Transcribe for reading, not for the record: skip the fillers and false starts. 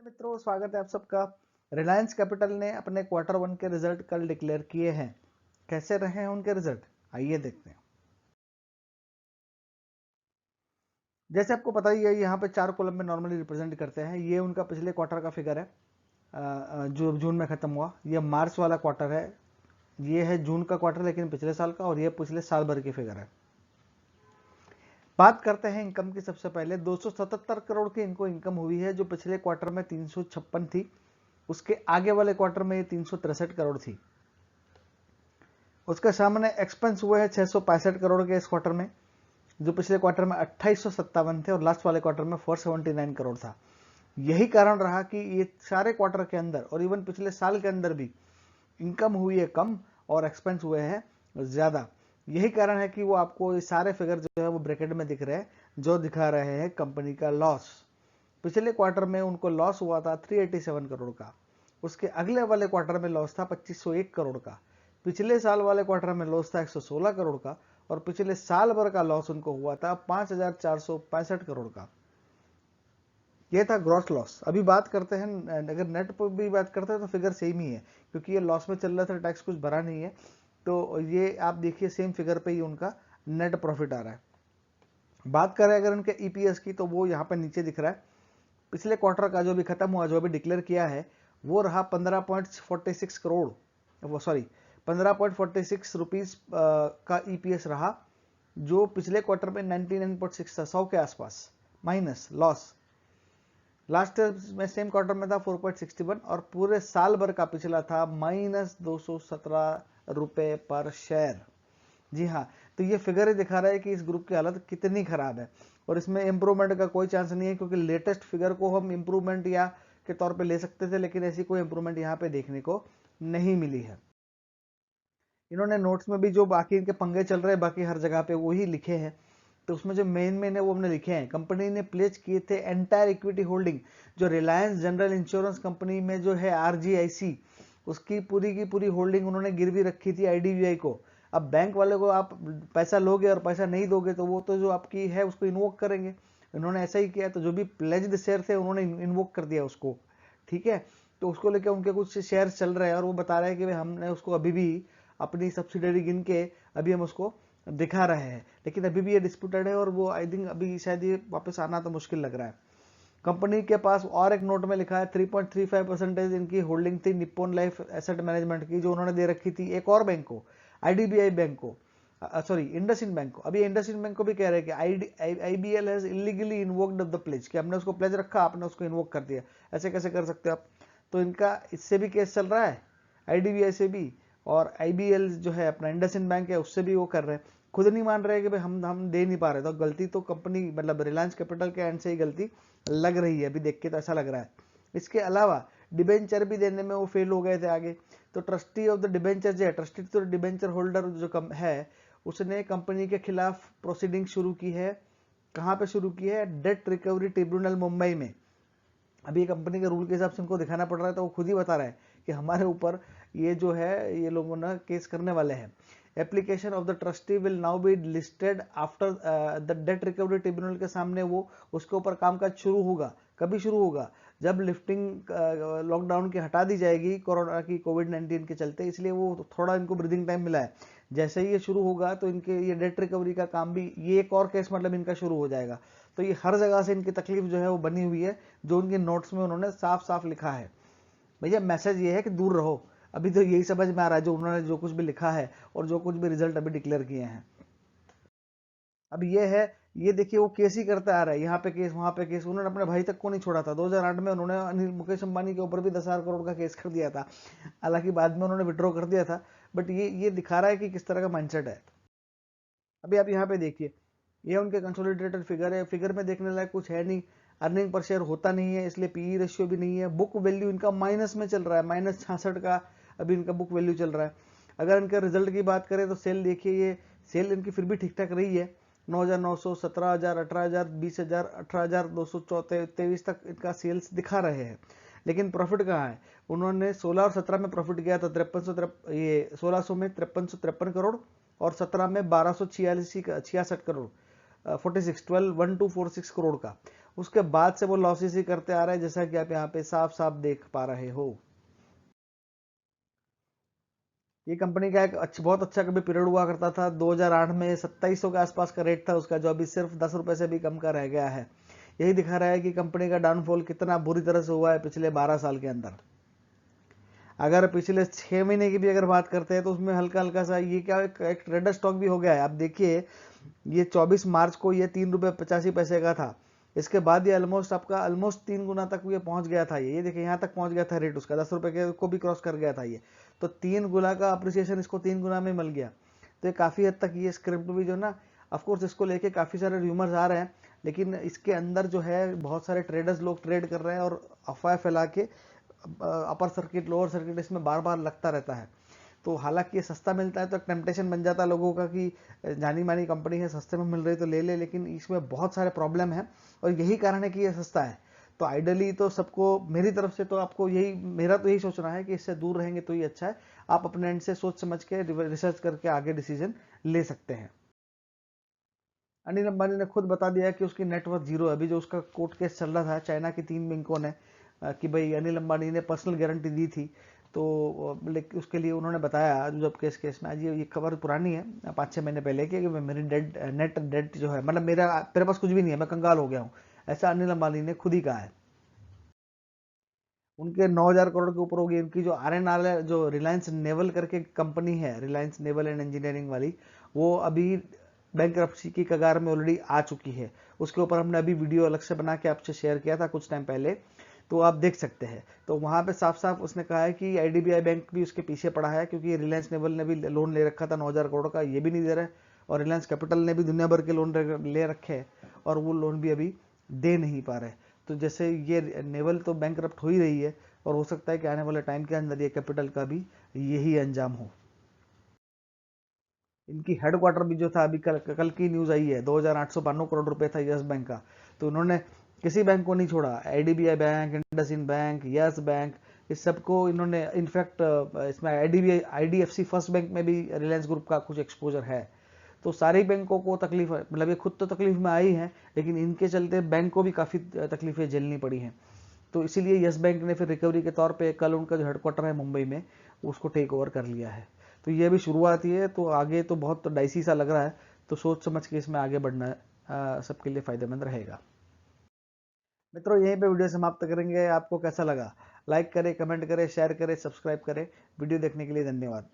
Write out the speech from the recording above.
मित्रों, स्वागत है आप सबका। रिलायंस कैपिटल ने अपने क्वार्टर वन के रिजल्ट कल डिक्लेयर किए हैं। कैसे रहे हैं उनके रिजल्ट, आइए देखते हैं। जैसे आपको पता ही है, यहाँ पे 4 कॉलम में नॉर्मली रिप्रेजेंट करते हैं। ये उनका पिछले क्वार्टर का फिगर है जो जून में खत्म हुआ। ये मार्च वाला क्वार्टर है, ये है जून का क्वार्टर लेकिन पिछले साल का, और ये पिछले साल भर की फिगर है। बात करते हैं इनकम की। सबसे पहले 277 करोड़ की इनको इनकम हुई है, जो पिछले क्वार्टर में 356 थी। उसके आगे वाले क्वार्टर में ये 363 करोड़ थी। उसके सामने एक्सपेंस हुए हैं 665 करोड़ के इस क्वार्टर में, जो पिछले क्वार्टर में 2857 थे, और लास्ट वाले क्वार्टर में 479 करोड़ था। यही कारण रहा कि ये सारे क्वार्टर के अंदर और इवन पिछले साल के अंदर भी इनकम हुई है कम और एक्सपेंस हुए हैं ज्यादा। यही कारण है कि वो आपको ये सारे फिगर जो है वो ब्रैकेट में दिख रहे हैं, जो दिखा रहे हैं कंपनी का लॉस। पिछले क्वार्टर में उनको लॉस हुआ था 387 करोड़ का। उसके अगले वाले क्वार्टर में लॉस था 2501 करोड़ का। पिछले साल वाले क्वार्टर में लॉस था 116 करोड़ का, और पिछले साल भर का लॉस उनको हुआ था 5465 करोड़ का। ये था ग्रॉस लॉस। अभी बात करते हैं, अगर नेट पर भी बात करते हैं तो फिगर सेम ही है, क्योंकि ये लॉस में चल रहा था, टैक्स कुछ भरा नहीं है। तो ये आप देखिए सेम फिगर पे ही उनका नेट प्रॉफिट आ रहा है। बात करें अगर उनके ईपीएस की, तो वो यहाँ पे नीचे दिख रहा है। पिछले क्वार्टर का जो भी खत्म हुआ, जो भी डिक्लेयर किया है, वो रहा 15.46 करोड़, वो सॉरी 15.46 रुपीज का ईपीएस रहा, जो पिछले क्वार्टर में 99.6 था, 100 के आसपास माइनस लॉस। लास्ट में सेम क्वार्टर में था 4.61, और पूरे साल भर का पिछला था -217 रुपए पर शेयर। जी हाँ, तो ये फिगर ही दिखा रहा है कि इस ग्रुप की हालत कितनी खराब है, और इसमें इंप्रूवमेंट का कोई चांस नहीं है, क्योंकि लेटेस्ट फिगर को हम इंप्रूवमेंट या के तौर पे ले सकते थे, लेकिन ऐसी कोई इंप्रूवमेंट यहाँ पे देखने को नहीं मिली है। इन्होंने नोट्स में भी जो बाकी इनके पंगे चल रहे हैं, बाकी हर जगह पे वही लिखे हैं। तो उसमें जो मेन है वो हमने लिखे हैं। कंपनी ने प्लेज किए थे एंटायर इक्विटी होल्डिंग, जो रिलायंस जनरल इंश्योरेंस कंपनी में जो है आरजीआईसी, उसकी पूरी की पूरी होल्डिंग उन्होंने गिरवी रखी थी आईडीबीआई को। अब बैंक वाले को आप पैसा लोगे और पैसा नहीं दोगे तो वो तो जो आपकी है उसको इन्वोक करेंगे। इन्होंने ऐसा ही किया, तो जो भी प्लेज्ड शेयर थे उन्होंने इन्वोक कर दिया उसको। ठीक है, तो उसको लेकर उनके कुछ शेयर चल रहे हैं, और वो बता रहे हैं कि हमने उसको अभी भी अपनी सब्सिडरी गिन के अभी हम उसको दिखा रहे हैं, लेकिन अभी भी ये डिस्प्यूटेड है, और वो आई थिंक अभी शायद ये वापस आना तो मुश्किल लग रहा है। कंपनी के पास और एक नोट में लिखा है 3.35% इनकी होल्डिंग थी निप्पॉन लाइफ एसेट मैनेजमेंट की, जो उन्होंने दे रखी थी एक और बैंक को, आईडीबीआई बैंक को, सॉरी इंडसइंड बैंक को। अभी इंडसइंड बैंक को भी कह रहे हैं कि IBL has illegally invoked the pledge, कि हमने उसको प्लेज रखा, आपने उसको इन्वोक कर दिया। ऐसे कैसे कर सकते हो आप? तो इनका इससे भी केस चल रहा है, आईडीबीआई से भी, और आईबीएल जो है अपना इंडसइंड बैंक है उससे भी वो कर रहे हैं। खुद नहीं मान रहे कि भाई हम दे नहीं पा रहे, तो गलती तो कंपनी मतलब रिलायंस कैपिटल के एंड से ही गलती लग रही है, अभी देख के तो ऐसा लग रहा है। इसके अलावा डिबेंचर भी देने में वो फेल हो गए थे आगे। तो ट्रस्टी ऑफ द डिबेंचर जो है, ट्रस्टी तो डिबेंचर होल्डर जो है, उसने कंपनी के खिलाफ प्रोसीडिंग शुरू की है। कहाँ पे शुरू की है? डेट रिकवरी ट्रिब्यूनल मुंबई में। अभी कंपनी के रूल के हिसाब से उनको दिखाना पड़ रहा है, तो वो खुद ही बता रहा है कि हमारे ऊपर ये जो है ये लोगों ने केस करने वाले हैं। Application of the trustee will now be listed after the date recovery tribunal के सामने वो उसके ऊपर कामकाज शुरू होगा। कभी शुरू होगा? जब लिफ्टिंग लॉकडाउन की हटा दी जाएगी कोरोना की, कोविड-19 के चलते, इसलिए वो थोड़ा इनको ब्रीदिंग टाइम मिला है। जैसे ही ये शुरू होगा तो इनके ये डेट रिकवरी का काम भी, ये एक और केस मतलब इनका शुरू हो जाएगा। तो ये हर जगह से इनकी तकलीफ जो है वो बनी हुई है, जो उनके नोट्स में उन्होंने साफ साफ लिखा है। भैया मैसेज ये है कि दूर रहो। अभी तो यही समझ में आ रहा है जो उन्होंने जो कुछ भी लिखा है और जो कुछ भी रिजल्ट अभी डिक्लेयर किए हैं। अब ये है, ये देखिए वो केस ही करता आ रहा है, यहाँ पे केस वहां पे केस। उन्होंने अपने भाई तक को नहीं छोड़ा था। 2008 में उन्होंने मुकेश अंबानी के ऊपर भी 10,000 करोड़ का केस कर दिया था। हालांकि बाद में उन्होंने विड्रॉ कर दिया था, बट ये दिखा रहा है कि किस तरह का माइंडसेट है। अभी आप यहाँ पे देखिए, ये उनके कंसोलिडेटेड फिगर है। फिगर में देखने लायक कुछ है नहीं। अर्निंग पर शेयर होता नहीं है, इसलिए पीई रेशियो भी नहीं है। बुक वैल्यू इनका माइनस में चल रहा है, -66 का अभी इनका बुक वैल्यू चल रहा है। अगर इनके रिजल्ट की बात करें तो सेल देखिए, ये सेल इनकी फिर भी ठीक ठाक रही है। 9,900, 17,000, 18,000, 20,000, 18,223 तक इनका सेल्स दिखा रहे हैं। लेकिन प्रॉफिट कहाँ है? उन्होंने 16 और 17 में प्रॉफिट किया था 53 ये 1600 में 5353 करोड़, और 17 में 1266 करोड़, 46 12,1246 करोड़ का। उसके बाद से वो लॉसेस ही करते आ रहे हैं, जैसा कि आप यहाँ पे साफ साफ देख पा रहे हो। ये कंपनी का एक बहुत अच्छा कभी पीरियड हुआ करता था 2008 में, 2700 के आसपास का रेट था उसका, जो अभी सिर्फ 10 रुपए से भी कम का रह गया है। यही दिखा रहा है कि कंपनी का डाउनफॉल कितना बुरी तरह से हुआ है पिछले 12 साल के अंदर। अगर पिछले 6 महीने की भी अगर बात करते हैं तो उसमें हल्का हल्का सा ये क्या एक ट्रेडर स्टॉक भी हो गया है। आप देखिए, ये 24 मार्च को ये 3 रुपए 85 पैसे का था। इसके बाद ये ऑलमोस्ट 3 गुना तक ये पहुंच गया था। ये देखिए यहाँ तक पहुंच गया था रेट उसका, 10 रुपए के को भी क्रॉस कर गया था ये। तो 3 गुना का अप्रिसिएशन इसको 3 गुना में मिल गया। तो ये काफी हद तक ये स्क्रिप्ट भी जो ना, ऑफकोर्स इसको लेके काफी सारे र्यूमर्स आ रहे हैं, लेकिन इसके अंदर जो है बहुत सारे ट्रेडर्स लोग ट्रेड कर रहे हैं और अफवाह फैला के अपर सर्किट लोअर सर्किट इसमें बार बार लगता रहता है। तो हालांकि ये सस्ता मिलता है तो एक टेम्पटेशन बन जाता है लोगों का कि जानी मानी कंपनी है, सस्ते में मिल रही तो ले ले, लेकिन इसमें बहुत सारे प्रॉब्लम है और यही कारण है कि ये सस्ता है। तो आइडियली तो सबको मेरी तरफ से तो आपको यही, मेरा तो यही सोचना है कि इससे दूर रहेंगे तो ही अच्छा है। आप अपने एंड से सोच समझ के रिसर्च करके आगे डिसीजन ले सकते हैं। अनिल अंबानी ने खुद बता दिया कि उसकी नेटवर्थ जीरो है। अभी जो उसका कोर्ट केस चल रहा था चाइना की 3 बैंकों ने कि भाई अनिल अंबानी ने पर्सनल गारंटी दी थी, तो लेकिन उसके लिए उन्होंने बताया जब केस में, आज ये खबर पुरानी है 5-6 महीने पहले की, कि मेरी नेट डेट जो है, मतलब मेरे पास कुछ भी नहीं है, मैं कंगाल हो गया हूँ, ऐसा अनिल अंबानी ने खुद ही कहा है। उनके 9,000 करोड़ के ऊपर होगी। उनकी जो RNR है, जो रिलायंस नेवल करके कंपनी है, रिलायंस नेवल एंड इंजीनियरिंग वाली, वो अभी बैंकरप्सी की कगार में ऑलरेडी आ चुकी है। उसके ऊपर हमने अभी वीडियो अलग से बना के आपसे शेयर किया था कुछ टाइम पहले, तो आप देख सकते हैं। तो वहां पे साफ साफ उसने कहा है कि IDBI बैंक भी उसके पीछे पड़ा है, क्योंकि रिलायंस नेवल ने भी लोन ले रखा था 9,000 करोड़ का, ये भी नहीं दे रहा है, और रिलायंस कैपिटल ने भी दुनिया भर के लोन ले रखे हैं और वो लोन भी अभी दे नहीं पा रहे। तो जैसे ये नेवल तो बैंकरप्ट हो ही रही है, और हो सकता है कि आने वाले टाइम के अंदर ये कैपिटल का भी यही अंजाम हो। इनकी हेडक्वार्टर भी जो था, अभी कल की न्यूज आई है, 2,892 करोड़ रुपए था यस बैंक का। तो इन्होंने किसी बैंक को नहीं छोड़ा, IDBI bank, IndusInd bank, yes bank, इस सबको इन्होंने, इनफैक्ट इसमें IDFC फर्स्ट बैंक में भी रिलायंस ग्रुप का कुछ एक्सपोजर है। तो सारे बैंकों को तकलीफ है, मतलब ये खुद तो तकलीफ में आई है, लेकिन इनके चलते बैंक को भी काफी तकलीफें झेलनी पड़ी हैं। तो इसीलिए यस बैंक ने फिर रिकवरी के तौर पे कल उनका जो हेडक्वार्टर है मुंबई में, उसको टेक ओवर कर लिया है। तो ये भी शुरुआत ही है, तो आगे तो बहुत डाइसी सा लग रहा है। तो सोच समझ के इसमें आगे बढ़ना सबके लिए फायदेमंद रहेगा। मित्रों, यहीं पे वीडियो समाप्त करेंगे। आपको कैसा लगा, लाइक करें, कमेंट करें, शेयर करें, सब्सक्राइब करें। वीडियो देखने के लिए धन्यवाद।